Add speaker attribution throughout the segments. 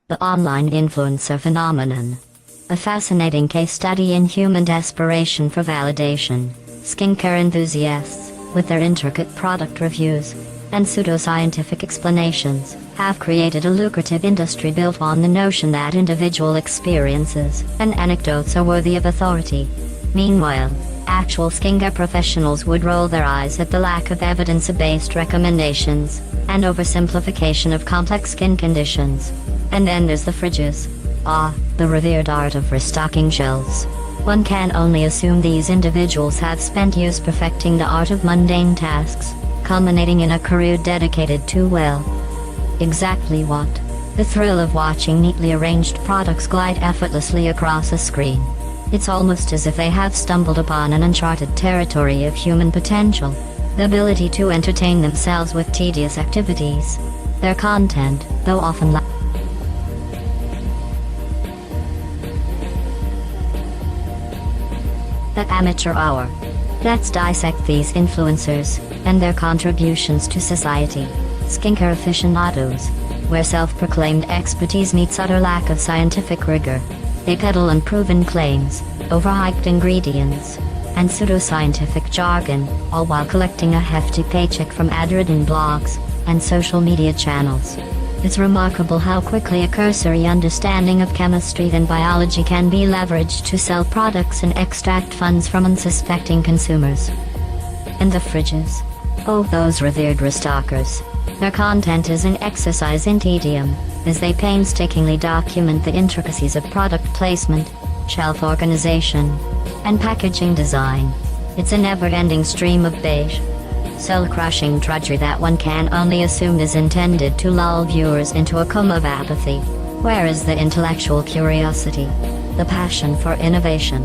Speaker 1: The online influencer phenomenon. A fascinating case study in human desperation for validation. Skincare enthusiasts, with their intricate product reviews and pseudoscientific explanations, have created a lucrative industry built on the notion that individual experiences and anecdotes are worthy of authority. Meanwhile, actual skincare professionals would roll their eyes at the lack of evidence-based recommendations and oversimplification of complex skin conditions. And then there's the fridges. The revered art of restocking shelves. One can only assume these individuals have spent years perfecting the art of mundane tasks, culminating in a career dedicated to, well, exactly what? The thrill of watching neatly arranged products glide effortlessly across a screen. It's almost as if they have stumbled upon an uncharted territory of human potential, the ability to entertain themselves with tedious activities. Their content, though often The Amateur Hour. Let's dissect these influencers and their contributions to society. Skincare aficionados, where self-proclaimed expertise meets utter lack of scientific rigor. They peddle unproven claims, overhyped ingredients, and pseudoscientific jargon, all while collecting a hefty paycheck from ad-ridden blogs and social media channels. It's remarkable how quickly a cursory understanding of chemistry and biology can be leveraged to sell products and extract funds from unsuspecting consumers. And the fridges. Oh, those revered restockers. Their content is an exercise in tedium, as they painstakingly document the intricacies of product placement, shelf organization, and packaging design. It's a never-ending stream of beige, soul-crushing drudgery that one can only assume is intended to lull viewers into a coma of apathy. Where is the intellectual curiosity? The passion for innovation?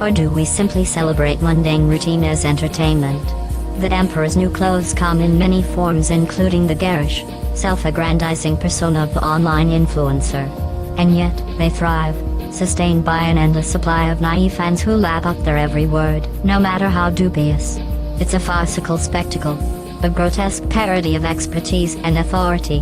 Speaker 1: Or do we simply celebrate mundane routine as entertainment? The emperor's new clothes come in many forms, including the garish, self-aggrandizing persona of the online influencer. And yet, they thrive, sustained by an endless supply of naive fans who lap up their every word, no matter how dubious. It's a farcical spectacle, a grotesque parody of expertise and authority,